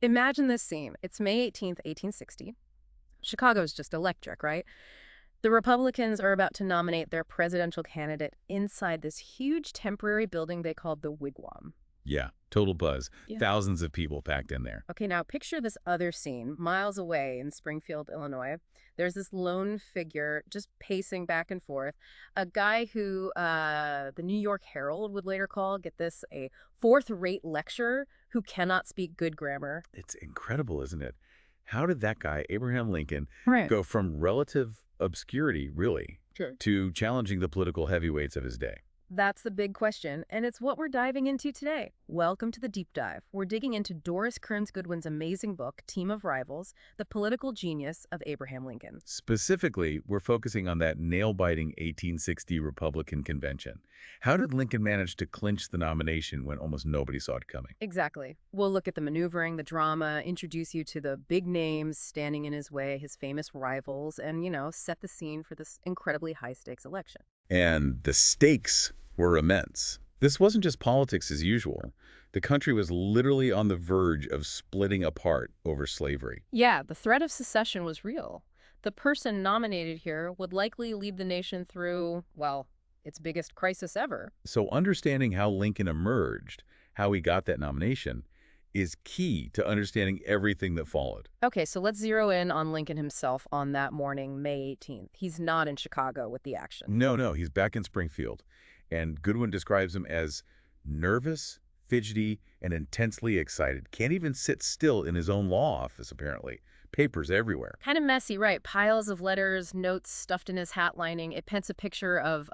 Imagine this scene. It's May 18th, 1860. Chicago's just electric, right? The Republicans are about to nominate their presidential candidate inside this huge temporary building they called the Wigwam. Yeah, total buzz. Yeah. Thousands of people packed in there. Okay, now picture this other scene, miles away in Springfield, Illinois. There's this lone figure just pacing back and forth, a guy who the New York Herald would later call, get this, a fourth-rate lecturer who cannot speak good grammar. It's incredible, isn't it? How did that guy, Abraham Lincoln, Right. go from relative obscurity, really, Sure. to challenging the political heavyweights of his day? That's the big question, and it's what we're diving into today. Welcome to the Deep Dive. We're digging into Doris Kearns Goodwin's amazing book, Team of Rivals, The Political Genius of Abraham Lincoln. Specifically, we're focusing on that nail-biting 1860 Republican convention. How did Lincoln manage to clinch the nomination when almost nobody saw it coming? Exactly. We'll look at the maneuvering, the drama, introduce you to the big names standing in his way, his famous rivals, and, set the scene for this incredibly high-stakes election. And the stakes were immense. This wasn't just politics as usual. The country was literally on the verge of splitting apart over slavery. Yeah, the threat of secession was real. The person nominated here would likely lead the nation through, well, its biggest crisis ever. So understanding how Lincoln emerged, how he got that nomination, is key to understanding everything that followed. Okay, so let's zero in on Lincoln himself on that morning, May 18th. He's not in Chicago with the action. No, he's back in Springfield. And Goodwin describes him as nervous, fidgety, and intensely excited. Can't even sit still in his own law office, apparently. Papers everywhere. Kind of messy, right? Piles of letters, notes stuffed in his hat lining. It paints a picture of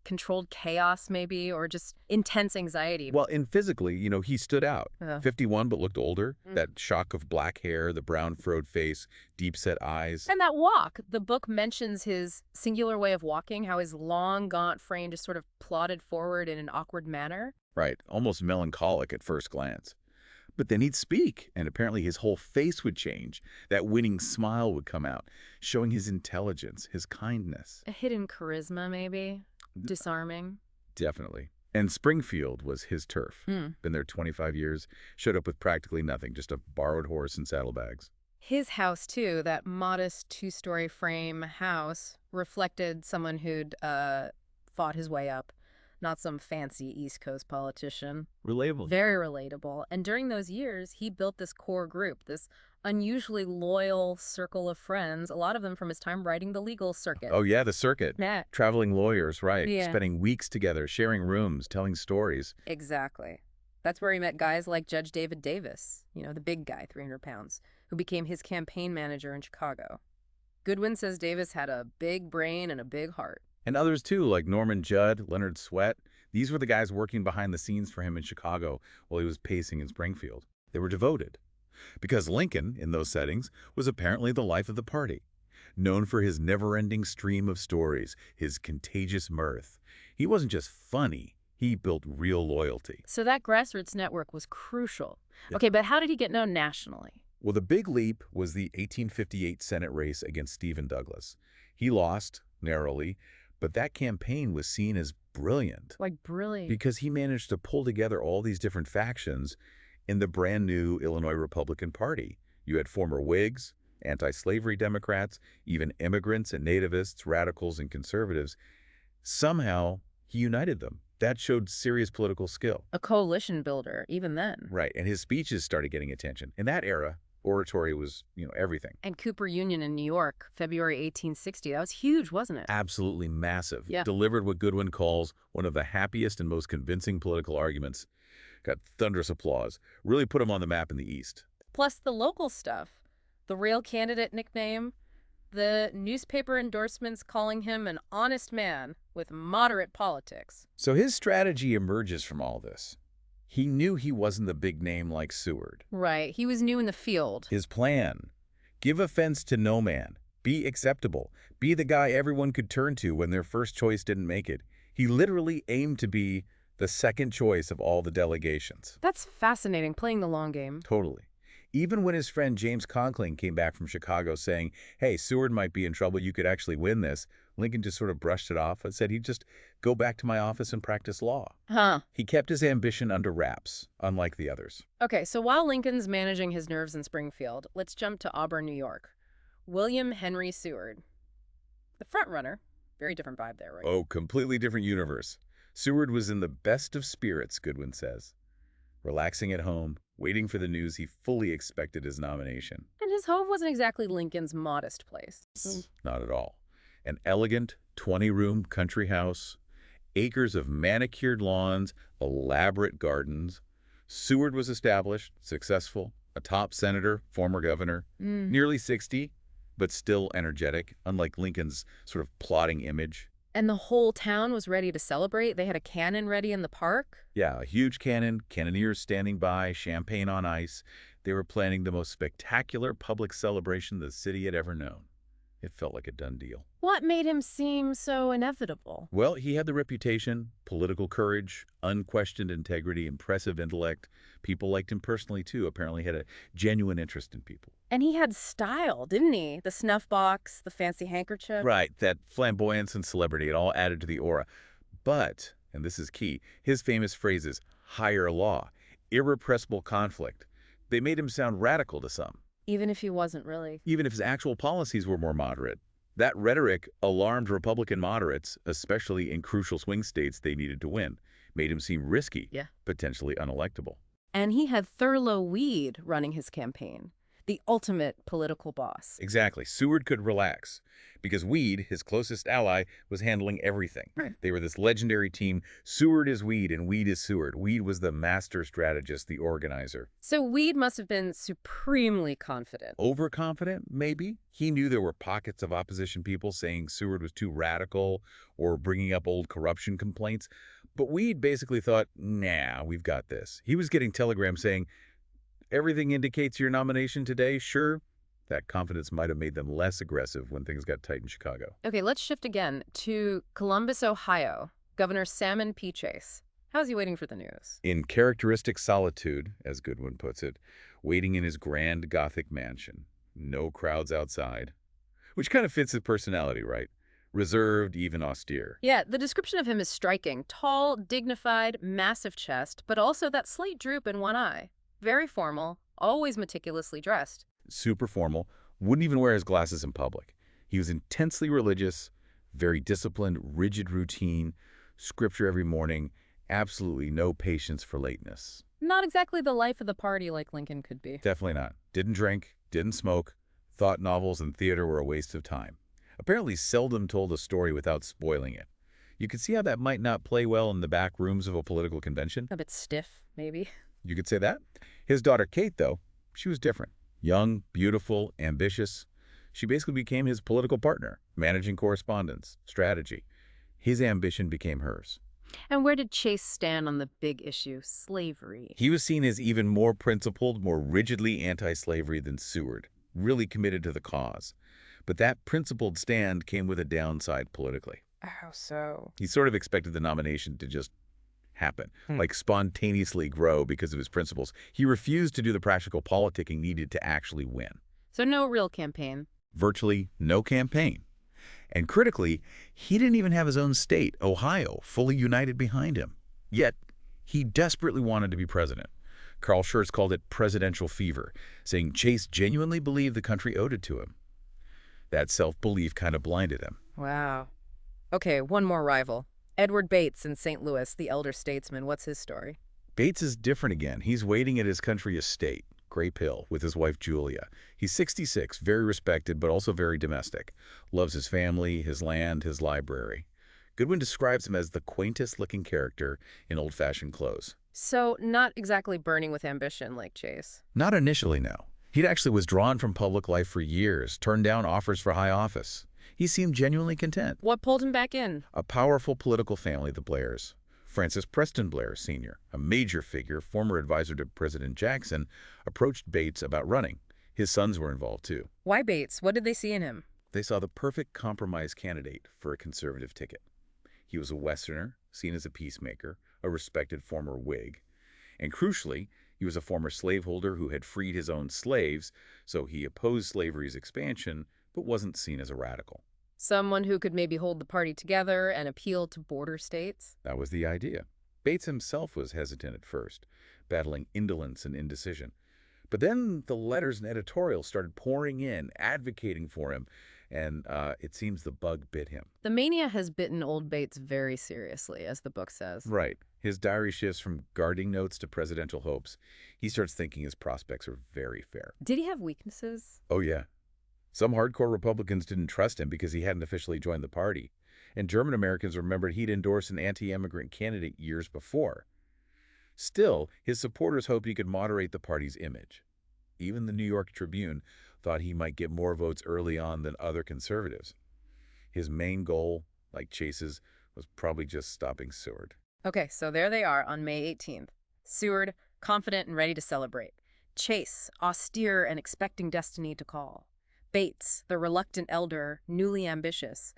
controlled chaos, maybe, or just intense anxiety. Well, and physically, he stood out. 51 but looked older. Mm. That shock of black hair, the brown furrowed face, deep-set eyes. And that walk. The book mentions his singular way of walking, how his long, gaunt frame just sort of plodded forward in an awkward manner. Right, almost melancholic at first glance. But then he'd speak, and apparently his whole face would change. That winning smile would come out, showing his intelligence, his kindness. A hidden charisma, maybe? Disarming? Definitely. And Springfield was his turf. Mm. Been there 25 years, showed up with practically nothing, just a borrowed horse and saddlebags. His house, too, that modest two-story frame house, reflected someone who'd fought his way up. Not some fancy East Coast politician. Relatable. Very relatable. And during those years, he built this core group, this unusually loyal circle of friends, a lot of them from his time writing the legal circuit. Oh, yeah, the circuit. Yeah. Traveling lawyers, right. Yeah. Spending weeks together, sharing rooms, telling stories. Exactly. That's where he met guys like Judge David Davis, the big guy, 300 pounds, who became his campaign manager in Chicago. Goodwin says Davis had a big brain and a big heart. And others, too, like Norman Judd, Leonard Swett. These were the guys working behind the scenes for him in Chicago while he was pacing in Springfield. They were devoted. Because Lincoln, in those settings, was apparently the life of the party. Known for his never-ending stream of stories, his contagious mirth. He wasn't just funny. He built real loyalty. So that grassroots network was crucial. Yeah. Okay, but how did he get known nationally? Well, the big leap was the 1858 Senate race against Stephen Douglas. He lost, narrowly, but that campaign was seen as brilliant. Like brilliant. Because he managed to pull together all these different factions in the brand new Illinois Republican Party. You had former Whigs, anti-slavery Democrats, even immigrants and nativists, radicals and conservatives. Somehow, he united them. That showed serious political skill. A coalition builder, even then. Right, and his speeches started getting attention. In that era, oratory was, everything. And Cooper Union in New York, February 1860. That was huge, wasn't it? Absolutely massive. Yeah. Delivered what Goodwin calls one of the happiest and most convincing political arguments. Got thunderous applause. Really put him on the map in the East. Plus the local stuff. The real candidate nickname. The newspaper endorsements calling him an honest man with moderate politics. So his strategy emerges from all this. He knew he wasn't the big name like Seward. Right. He was new in the field. His plan: give offense to no man. Be acceptable. Be the guy everyone could turn to when their first choice didn't make it. He literally aimed to be the second choice of all the delegations. That's fascinating, playing the long game. Totally. Even when his friend James Conkling came back from Chicago saying, hey, Seward might be in trouble, you could actually win this, Lincoln just sort of brushed it off and said he'd just go back to my office and practice law. Huh. He kept his ambition under wraps, unlike the others. Okay, so while Lincoln's managing his nerves in Springfield, let's jump to Auburn, New York. William Henry Seward. The front runner. Very different vibe there, right? Oh, completely different universe. Seward was in the best of spirits, Goodwin says. Relaxing at home, waiting for the news he fully expected his nomination. And his home wasn't exactly Lincoln's modest place. Not at all. An elegant 20-room country house, acres of manicured lawns, elaborate gardens. Seward was established, successful, a top senator, former governor, nearly 60, but still energetic, unlike Lincoln's sort of plodding image. And the whole town was ready to celebrate? They had a cannon ready in the park? Yeah, a huge cannon, cannoneers standing by, champagne on ice. They were planning the most spectacular public celebration the city had ever known. It felt like a done deal. What made him seem so inevitable? Well, he had the reputation, political courage, unquestioned integrity, impressive intellect. People liked him personally, too. Apparently had a genuine interest in people. And he had style, didn't he? The snuff box, the fancy handkerchief. Right, that flamboyance and celebrity, it all added to the aura. But, and this is key, his famous phrases, higher law, irrepressible conflict, they made him sound radical to some. Even if he wasn't really. Even if his actual policies were more moderate. That rhetoric alarmed Republican moderates, especially in crucial swing states they needed to win, made him seem risky, potentially unelectable. And he had Thurlow Weed running his campaign, the ultimate political boss. Exactly. Seward could relax because Weed, his closest ally, was handling everything. Right. They were this legendary team. Seward is Weed and Weed is Seward. Weed was the master strategist, the organizer. So Weed must have been supremely confident. Overconfident, maybe? He knew there were pockets of opposition people saying Seward was too radical or bringing up old corruption complaints. But Weed basically thought, nah, we've got this. He was getting telegrams saying, everything indicates your nomination today, sure. That confidence might have made them less aggressive when things got tight in Chicago. Okay, let's shift again to Columbus, Ohio. Governor Salmon P. How's he waiting for the news? In characteristic solitude, as Goodwin puts it, waiting in his grand Gothic mansion. No crowds outside. Which kind of fits his personality, right? Reserved, even austere. Yeah, the description of him is striking. Tall, dignified, massive chest, but also that slight droop in one eye. Very formal, always meticulously dressed. Super formal, wouldn't even wear his glasses in public. He was intensely religious, very disciplined, rigid routine, scripture every morning, absolutely no patience for lateness. Not exactly the life of the party like Lincoln could be. Definitely not. Didn't drink, didn't smoke, thought novels and theater were a waste of time. Apparently seldom told a story without spoiling it. You could see how that might not play well in the back rooms of a political convention. A bit stiff, maybe. You could say that. His daughter Kate, though, she was different. Young, beautiful, ambitious. She basically became his political partner, managing correspondence, strategy. His ambition became hers. And where did Chase stand on the big issue, slavery? He was seen as even more principled, more rigidly anti-slavery than Seward, really committed to the cause. But that principled stand came with a downside politically. How so? He sort of expected the nomination to just happen, like spontaneously grow because of his principles. He refused to do the practical politicking needed to actually win. So no real campaign. Virtually no campaign. And critically, he didn't even have his own state, Ohio, fully united behind him. Yet, he desperately wanted to be president. Carl Schurz called it presidential fever, saying Chase genuinely believed the country owed it to him. That self-belief kind of blinded him. Wow. Okay, one more rival. Edward Bates in St. Louis, the elder statesman. What's his story? Bates is different again. He's waiting at his country estate, Grape Hill, with his wife Julia. He's 66, very respected, but also very domestic. Loves his family, his land, his library. Goodwin describes him as the quaintest-looking character in old-fashioned clothes. So not exactly burning with ambition like Chase. Not initially, no. He'd actually withdrawn from public life for years, turned down offers for high office. He seemed genuinely content. What pulled him back in? A powerful political family, the Blairs. Francis Preston Blair, Sr., a major figure, former advisor to President Jackson, approached Bates about running. His sons were involved, too. Why Bates? What did they see in him? They saw the perfect compromise candidate for a conservative ticket. He was a Westerner, seen as a peacemaker, a respected former Whig. And crucially, He was a former slaveholder who had freed his own slaves, so he opposed slavery's expansion, but wasn't seen as a radical. Someone who could maybe hold the party together and appeal to border states? That was the idea. Bates himself was hesitant at first, battling indolence and indecision. But then the letters and editorials started pouring in, advocating for him, and it seems the bug bit him. The mania has bitten old Bates very seriously, as the book says. Right. His diary shifts from guarding notes to presidential hopes. He starts thinking his prospects are very fair. Did he have weaknesses? Oh, yeah. Some hardcore Republicans didn't trust him because he hadn't officially joined the party. And German Americans remembered he'd endorsed an anti-immigrant candidate years before. Still, his supporters hoped he could moderate the party's image. Even the New York Tribune thought he might get more votes early on than other conservatives. His main goal, like Chase's, was probably just stopping Seward. Okay, so there they are on May 18th. Seward, confident and ready to celebrate. Chase, austere and expecting destiny to call. Bates, the reluctant elder, newly ambitious.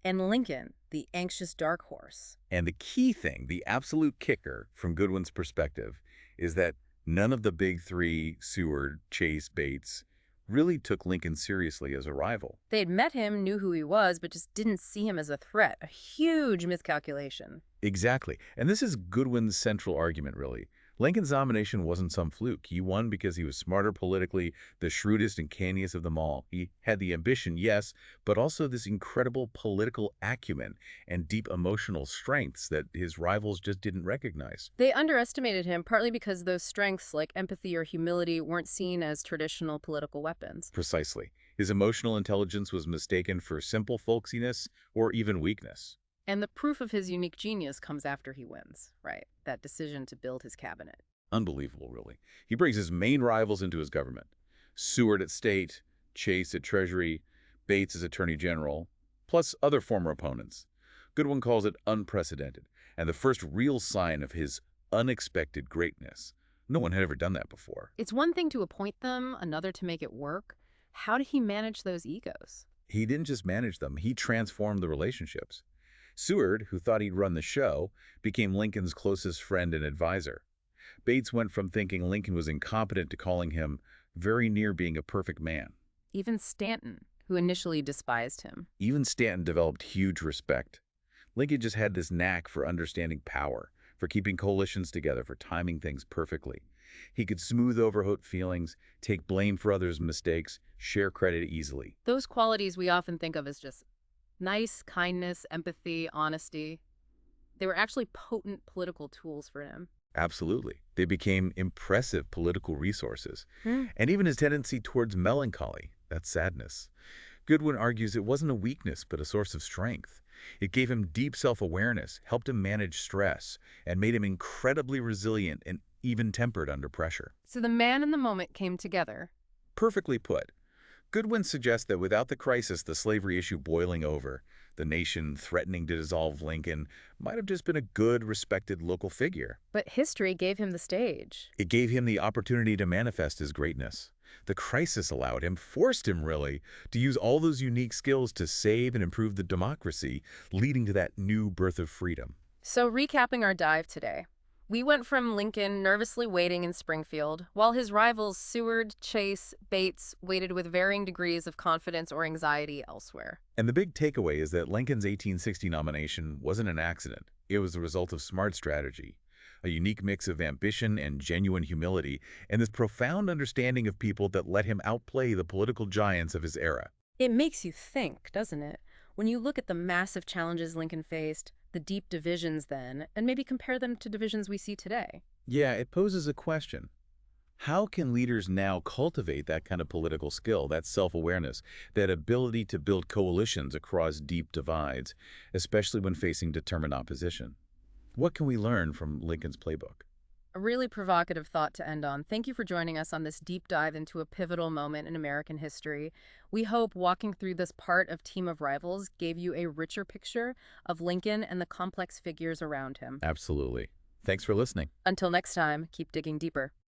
And Lincoln, the anxious dark horse. And the key thing, the absolute kicker from Goodwin's perspective, is that none of the big three, Seward, Chase, Bates, really took Lincoln seriously as a rival. They'd met him, knew who he was, but just didn't see him as a threat. A huge miscalculation. Exactly. And this is Goodwin's central argument, really. Lincoln's nomination wasn't some fluke. He won because he was smarter politically, the shrewdest and canniest of them all. He had the ambition, yes, but also this incredible political acumen and deep emotional strengths that his rivals just didn't recognize. They underestimated him partly because those strengths, like empathy or humility, weren't seen as traditional political weapons. Precisely. His emotional intelligence was mistaken for simple folksiness or even weakness. And the proof of his unique genius comes after he wins, right? That decision to build his cabinet. Unbelievable, really. He brings his main rivals into his government. Seward at State, Chase at Treasury, Bates as Attorney General, plus other former opponents. Goodwin calls it unprecedented, and the first real sign of his unexpected greatness. No one had ever done that before. It's one thing to appoint them, another to make it work. How did he manage those egos? He didn't just manage them, he transformed the relationships. Seward, who thought he'd run the show, became Lincoln's closest friend and advisor. Bates went from thinking Lincoln was incompetent to calling him very near being a perfect man. Even Stanton, who initially despised him. Even Stanton developed huge respect. Lincoln just had this knack for understanding power, for keeping coalitions together, for timing things perfectly. He could smooth over hurt feelings, take blame for others' mistakes, share credit easily. Those qualities we often think of as just nice, kindness, empathy, honesty. They were actually potent political tools for him. Absolutely. They became impressive political resources. And even his tendency towards melancholy, that sadness. Goodwin argues it wasn't a weakness, but a source of strength. It gave him deep self-awareness, helped him manage stress, and made him incredibly resilient and even-tempered under pressure. So the man and the moment came together. Perfectly put. Goodwin suggests that without the crisis, the slavery issue boiling over, the nation threatening to dissolve Lincoln might have just been a good, respected local figure. But history gave him the stage. It gave him the opportunity to manifest his greatness. The crisis allowed him, forced him really, to use all those unique skills to save and improve the democracy, leading to that new birth of freedom. So recapping our dive today. We went from Lincoln nervously waiting in Springfield, while his rivals Seward, Chase, Bates waited with varying degrees of confidence or anxiety elsewhere. And the big takeaway is that Lincoln's 1860 nomination wasn't an accident. It was the result of smart strategy, a unique mix of ambition and genuine humility, and this profound understanding of people that let him outplay the political giants of his era. It makes you think, doesn't it? When you look at the massive challenges Lincoln faced, the deep divisions then, and maybe compare them to divisions we see today. Yeah, it poses a question. How can leaders now cultivate that kind of political skill, that self-awareness, that ability to build coalitions across deep divides, especially when facing determined opposition? What can we learn from Lincoln's playbook? A really provocative thought to end on. Thank you for joining us on this deep dive into a pivotal moment in American history. We hope walking through this part of Team of Rivals gave you a richer picture of Lincoln and the complex figures around him. Absolutely. Thanks for listening. Until next time, keep digging deeper.